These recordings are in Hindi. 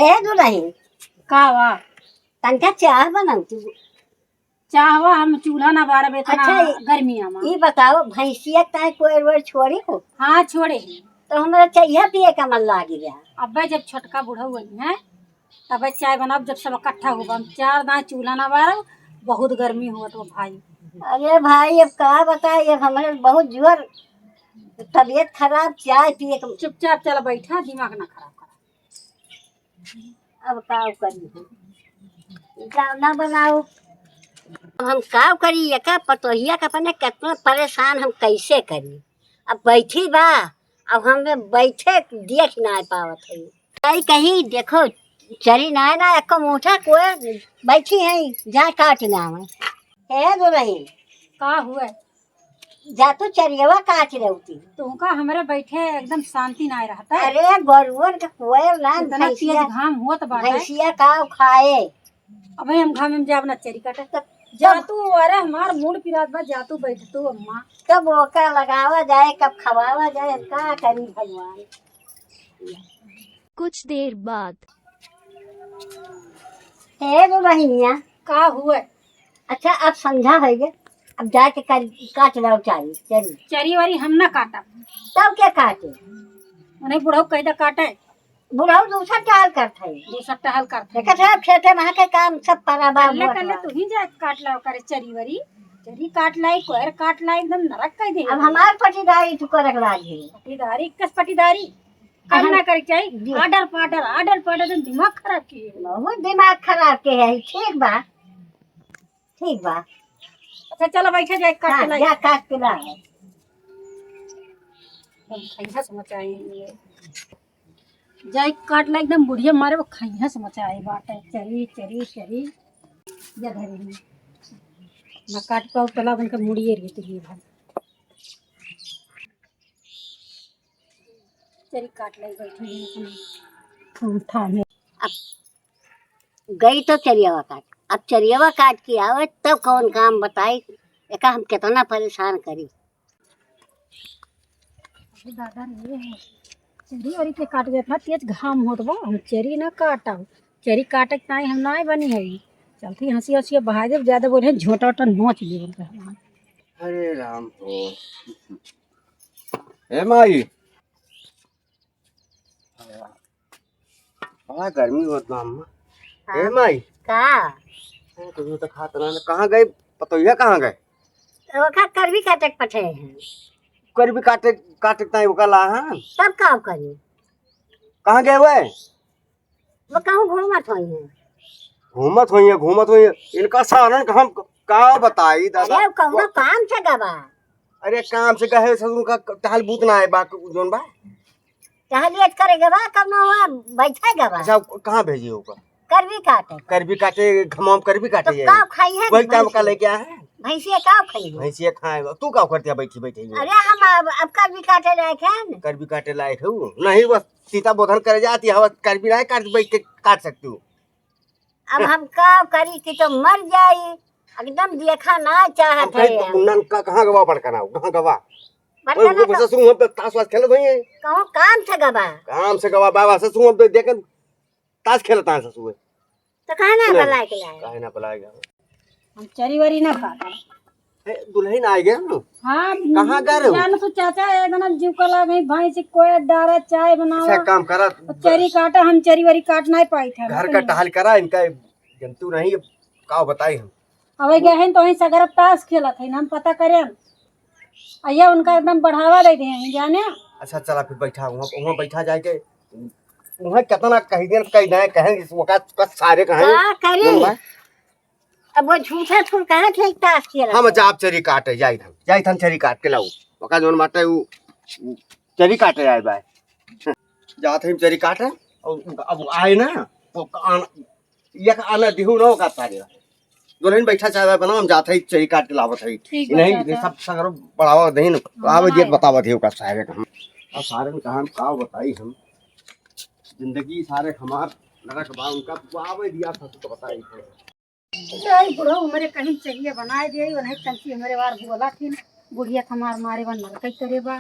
ए दुलही का वा तनका चाह बनाऊ। चाहवा हम चूल्हा ना बारा बेतना अच्छा, गर्मिया में। ये बताओ भैंसिया ताए कोई बार छोड़ी हो हाँ छोड़े ही। तो हमरा चाहिए पिए का मन लागी गया। अब्बे जब छोटका बूढ़ा हुआ है तब चाय बनाओ, जब सब इकट्ठा हुआ हम चार दाएं चूल्हा ना बारा, बहुत गर्मी हुआ तो भाई। अरे भाई अब का बताए, अब हमारे बहुत जोर तबीयत खराब, चाय पिए का चुपचाप चला बैठा, दिमाग ना खराब कर। अब का करी ना बनाओ। अब हम का करी, का पतोहिया का अपने कितना परेशान हम कैसे करी। अब बैठी बा, अब हमें बैठे देख ना पावत है। कहीं कहीं देखो चली ना ना एक मोटा कोई बैठी है जहाँ काटना है दो रही का हुआ जा तो चरियवा काट रही तुमका हमारे बैठे एकदम शांति ना रहता है। अरे गरुवन का कोयल ना इतना तेज घाम हुआ तो बाटा भैंसिया का खाए। अब हम घाम में जाब ना चरी काटे तक जातू। अरे हमार मूड पिरात बा, जातू बैठ तू अम्मा। कब ओका लगावा जाए कब खवावा जाए, का करी भगवान। कुछ देर बाद हे वो बहिनिया का हुआ। अच्छा अब समझा है गे, अब जाके काट लो चाहिए चलिए। चरी वारी हम ना काटा, तब क्या काटे, उन्हें बुढ़ऊ कह दे काटे। बुढ़ाऊ दूसरा टाल करते है, दूसरा टहल करते देखा था खेते वहाँ के काम सब पराबा कल्ले कल्ले तू ही जा काट लाओ करे चरी वारी। चरी काट लाई, कोहर काट लाई, एकदम नरक कह दे। अब हमार पटीदारी तू कर लागी। पटीदारी कस पटीदारी करना करे चाहिए। आर्डर पार्डर आर्डर पार्डर दिमाग खराब किए। बहुत दिमाग खराब के है। ठीक बा ठीक बा, अच्छा चलो बैठे जाए काट हाँ, लाई। जा काट के ला। खैया समझाए जाए काट ला, एकदम बुढ़िया मारे वो खैया समझाए बाटे। चरी चरी चरी या धरी में ना काट पाओ तला बनकर मुड़िए रहती है भाई। चरी काट लाई बैठी उठा में। अब गई तो चरियावा काट, अब चरियावा काट के आवे तब कौन काम बताई। एका हम कितना परेशान करी। दादा रे चरी वारी के काट देता तेज घाम होत बा, हम चरी ना काटा। चरी काटे के ताई हम ना बनी है चलती हंसी हंसी बहा दे। ज्यादा बोले झोटा वोटा नोच लिए बोलते हैं। अरे राम हो ए माई, बड़ा गर्मी होत बा अम्मा। ए माई का तुम तो खात ना, कहाँ गए पतोहिया कहाँ गए। ओका कर भी काटे के पठे हैं, कर भी काटे काटे ताई ओका ला हां तब का करी। कहाँ गए वे। वो कहूँ घूमत हुई है। घूमत हुई इनका सारन हम का बताई दादा। अरे कौनो काम से गवा अरे काम से गए ससुर का टहल बूत ना है बा जोन बा। टहलियत करे गवा कौनो वहाँ बैठे गवा। अच्छा कहाँ भेजी होगा। कर भी काटे घमाम कर भी काटे तो ये का खाई है वही काम का लेके आए हैं। भैंसिया का खाई है। भैंसिया खाए तू का करती है बैठी बैठी। अरे हम अब कर भी काटे लायक है। कर भी काटे लायक है नहीं, बस सीता बोधन करे जाती है, कर भी लायक काट बैठ के काट सकती हूँ। अब हम का करी कि तो मर जाई, एकदम देखा ना चाहत है। मुन्ना का कहाँ गवा बड़का ना कहाँ गवा बड़का ससुर हम पे ताश वाश खेलत होई। कहूँ काम से गवा। काम से गवा बाबा ससुर हम पे देख ताश खेलता है ससुर। तो कहाँ ना बुला के लाए। काहे ना बुलाएगा। हम चरी वारी ना काटा। दुल्हन आ गया ना। हाँ कहाँ गए रहे हो? जान तो चाचा एकदम जीव का लगे भैंस कोई डारा चाय बनावा अच्छा काम करा चरी काटा। हम चरी वारी काट नहीं पाई था। घर का टहल करा इनका जंतु नहीं का बताई हम। अब गए हैं तो वहीं सगर ताश खेला था हम पता करें अया उनका एकदम बढ़ावा दे हैं जाने। अच्छा चला फिर बैठा वहाँ बैठा जाके वहाँ कितना कहीं दिन कहीं नए कहेंगे वो सारे कहेंगे का करे। अब वो झूठा थोड़ कहाँ थे ताश खेला। हम जाप चरी काटे जाई थन चरी काट के लाऊ ओका जोन माटे उ चरी काटे आए बाय जात हम चरी काटे और अब आए ना तो एक आना दिहु ना का सारे दोनों बैठा चाय बनाओ हम जाते ही चरी काट के लावत है नहीं सब सगरो बढ़ावा नहीं ना आवे देख बतावत है का सारे हम अब सारे में कहां का बताई हम जिंदगी सारे हमार नरक बा उनका आवे दिया था तो बताई चाय बुढ़ो उमरे कहीं चाहिए बनाए दे नहीं चलती हमारे बार बोला थी बुढ़िया हमार मारे बन कई करे बा।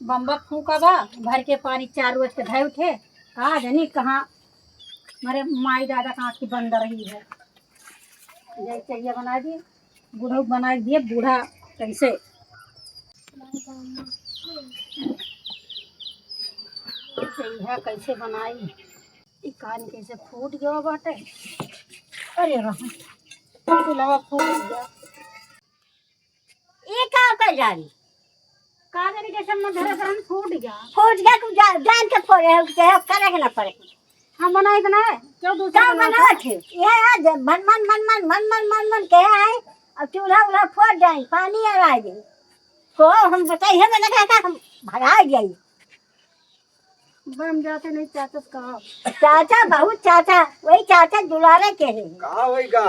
बम्बा फूका बा भर के पानी 4 रोज के धाय उठे कहा जानी कहाँ हमारे माई दादा कहाँ की बंद रही है। जैसे ये बना दिए बूढ़ा बना दिए बूढ़ा कैसे है कैसे बनाई ई कान कैसे फूट गया बाटे। अरे रहा फूट गया ये का कर जानी का जानी कैसे मैं धरे धरे फूट गया। फूट गया तू जान के फोड़े हो के करे के ना पड़े। हम बनाए तो ना क्यों दूसरा का बना थे ये आज मन मन मन मन मन मन मन मन के है अब चूल्हा उल्हा फोड़ जाए पानी आ रहा है को हम बताई है मैंने कहा हम भगा गई। हम जाते नहीं चाचा कहा चाचा बहुत चाचा वही चाचा दुलारे के हैं कहाँ होएगा?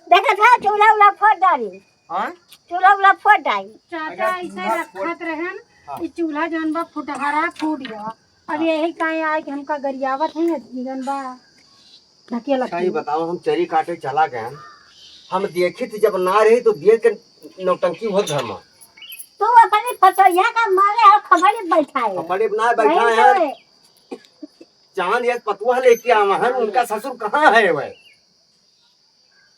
देखा था चूल्हा उल्हा फोड़ डाली हाँ चूल्हा उल्हा फोड़ डाली। चाचा ऐसे रखत रहन कि चूल्हा जौन बा फुटहरा फूट गया। अब यही काहे आए कि हमका गरियावत है जौन बा ढकेला सही बताओ हम चरी काटे चला गए हम देखे थे जब ना रही तो देख के नौटंकी हो घर में तू अपने पतोहिया का मारे और खबरी बैठा है बड़े ना बैठा है चांद या पतुआ लेके आवा है उनका ससुर कहाँ है वह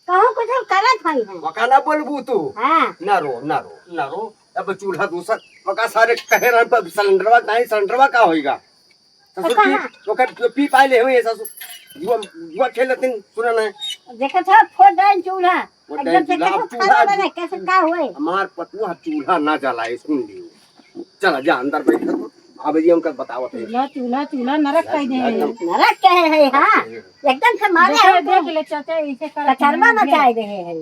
कहूँ कुछ करत हई है वका ना बोलबू तू हाँ ना रो ना रो ना रो अब चूल्हा दूसरा वका सारे कहे रहे पर सिलेंडरवा नहीं सिलेंडरवा का होएगा ससुर पी वका पी पाले हुए ससुर युवा खेलतिन सुना ना देखा था फोड़ डाल चूल्हा फोड़ एकदम डाल से चूल्हा, कैसे खाना बने कैसे का हुए हमार पतुआ चूल्हा ना जलाए सुन लियो चला जा अंदर बैठा तो अब ये हमका बतावत है चूल्हा चूल्हा चूल्हा नरक कह दे नरक कहे है हाँ एकदम से मारे है देख ले चाचा ऐसे कर कचरमा मचाए रहे हैं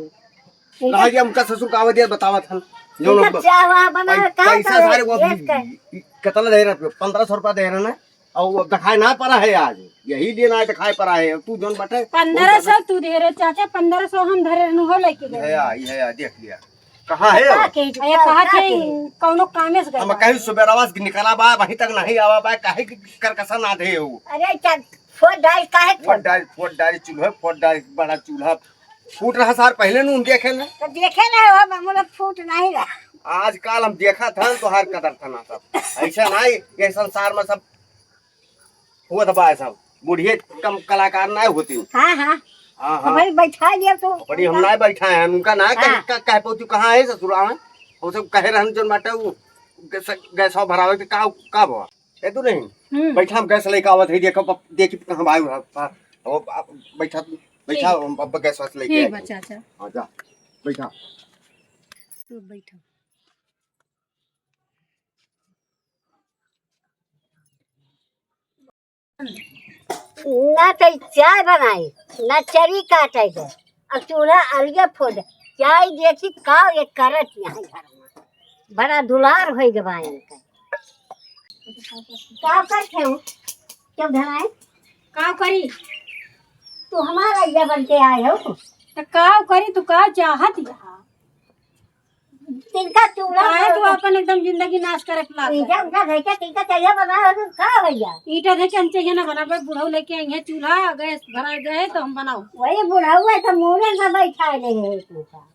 रहा गया हमका ससुर का आवत बतावत हन जो इनका चावा बना का पैसा सारे वो कितना दे रहा 1500 रुपया दे रहा ना और वो दिखाई ना पड़ा है आज यही लेना है दिखाई पड़ा है तू जोन बटे 1500 तू दे रहे चाचा 1500 हम धरे हो लेके गए है देख लिया कहाँ है ये कहा थे कौनो कामे से हम कहीं सुबेरवा से निकला बा वहीं तक नहीं आवा बा काहे कर कसा ना दे हो अरे चल फोड़ डाल काहे फोड़ डाल चूल्हा फोड़ डाल बड़ा चूल्हा फूट रहा सार पहले नून देखे ना तो देखे ना हो मामूला फूट नहीं रहा आजकल हम देखा था तो हर कदर था ना सब ऐसा नहीं ये संसार में सब हुआ था सब बुढ़िए कम कलाकार ना होती हाँ हाँ हाँ हाँ हमारी बैठा दिया तो बड़ी हम ना बैठा है उनका ना कह पोती कहाँ है ससुरा में वो सब कहे रहन जो माटे वो गैस भरावे के का बा ए तू नहीं बैठा हम गैस लेके आवत है देखो देखी कहां भाई वो बैठा बैठा अब गैस लेके ठीक बच्चा अच्छा हां जा बैठा तू बैठो ना तो चाय बनाई ना चरी काटे के अब चूल्हा अलगे फोड़ चाय देखी का ये करत यहाँ घर में बड़ा दुलार हो गया इनका का करते हो क्यों धनाए का करी तू हमारा ये बन के आए हो तो का करी तू का चाहत यहाँ तिनका चूल्हा काहे तू अपन एकदम जिंदगी नाश करे प्लाट इधर उधर रह के तिनका चाहिए बना हो का भैया ईटा देखे हम चाहिए ना बनावे बुढ़ऊ लेके आई है चूल्हा गैस भरा गए तो हम बनाओ वही बुढ़ा हुआ तो मुरे में बैठा रहे हैं इसका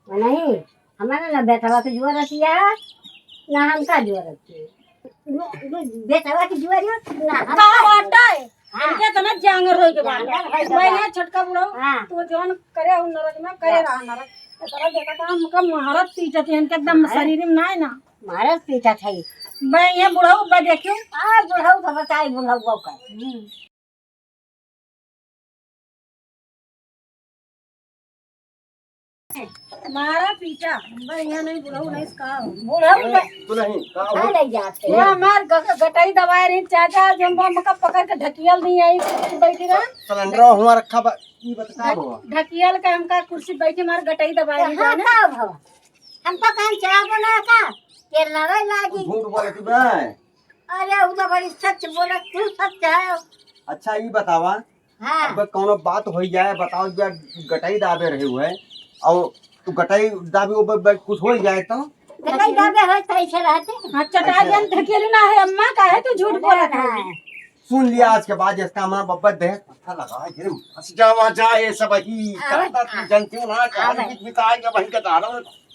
नहीं हमारा ना बेटा की जुआ रखिया ना हमका जुआ रखी बेटा की जुआ ना का बाटा है इनके तो ना जांगर रोई के बाद जांगर वही है छोटका बुढ़ऊ हाँ तू जोन करे उन नरक में करे रहा नरक तोरा देखा था हमका महारत पीटत है इनके एकदम शरीर में ना है ना मारत पीटा था मैं ये बुढ़ऊ बा देखियो आ बुढ़ऊ तो बताई बुढ़ऊ का मारा पीटा मैं यहाँ नहीं बुढ़ऊ नहीं इसका बुढ़ऊ तू नहीं का कहाँ ले जाते ये हमार गटाई दवाई रही चाचा जब हमका पकड़ के ढकियल नहीं आई कुर्सी बैठी रहा सिलेंडर हुआ रखा बा ई बता हो ढकियल का हमका कुर्सी बैठी मार गटाई दवाई रही जाने हमको कहीं चाय बना का ये लड़ाई लागी झूठ बोलती बा अरे वो तो बड़ी सच बोला तू सच है अच्छा ये बतावा हाँ अब कोनो बात हो जाए बताओ गटाई दाबे रहे हुए और तू गटाई दाबे ऊपर कुछ हो जाए तो गटाई दाबे हो तो ऐसे रहते हाँ चटाई ढकेली ना है अम्मा का है तू झूठ बोला था सुन लिया आज के बाद इसका हमारा बब्बा देह पत्थर लगा है फंस जावा जाए सब ही जनती हूं ना कहां बीच बिताएंगे वहीं का दारा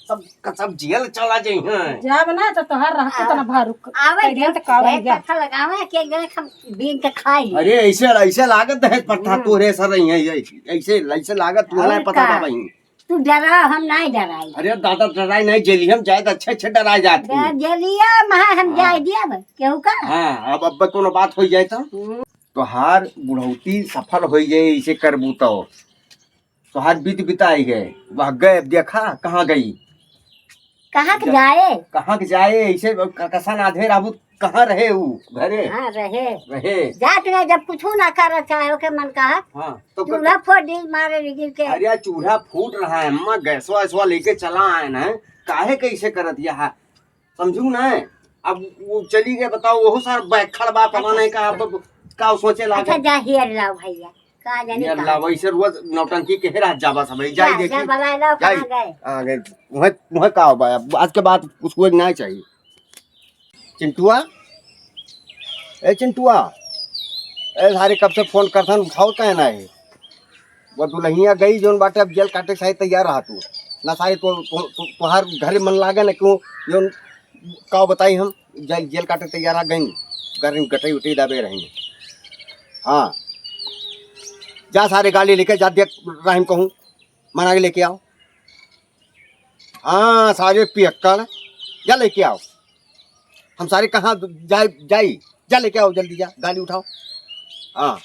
सब जेल चला जाई हैं। जाब ना तो तोहार रहते तो ना भारुक आवे दिन तो कावे ढेर कथा लगावे के गए हम बीन के खाई अरे ऐसे ऐसे लागत है पत्ता तोरे सर रही है ऐसे ऐसे लागत तू और पता का? ना भाई। तू डरा हम नहीं डराई अरे दादा डराई नहीं जेली हम जाए तो अच्छे अच्छे डराई जाते हैं। जलिया महा हम जाए दिया केहू का हाँ अब कोनो बात हो जाए तो हार बुढ़ौती सफल हो जाए ऐसे करबू तो हार बीत बिताई गए वह गए देखा कहाँ गई कहाँ के जाए कहाँ के जाए ऐसे कसन आधे राबू कहाँ रहे वो घरे हाँ रहे रहे जात में जब कुछ ना कर चाहे के मन कहा हाँ तो चूल्हा फोड़ दी मारे गिर के अरे चूल्हा फूट रहा है अम्मा गैसवा वैसवा लेके चला है ना काहे कैसे करत यह समझू ना अब वो चली गए बताओ वो सार बैग खड़बा पता नहीं का सोचे अच्छा लागे जा हियर लाओ भैया कहा जाने यार ला वैसे रोज नौटंकी के हेरा जाबा सब जाई देखी बला लाओ जाई कहाँ गए आ गए वह का होगा आज के बाद उसको एक ना चाहिए चिंटुआ ए चिंटुआ ए सारे कब से फोन करथन उठाओ कहना है वो दुल्हनिया गई जोन बाटे अब जेल काटे साहे तैयार रहा तू ना साहे तोहार घरे मन लागे ना क्यों जोन का बताई हम जेल काटे तैयार आ गई घर में गटई उटई दाबे रहेंगे। हाँ जा सारे गाड़ी लेके जा देख राहिम कहूँ मना के लेके आओ। हाँ सारे पियक्कड़ जा लेके आओ हम सारे कहाँ जाई जा लेके आओ जल्दी जा गाड़ी उठाओ। हाँ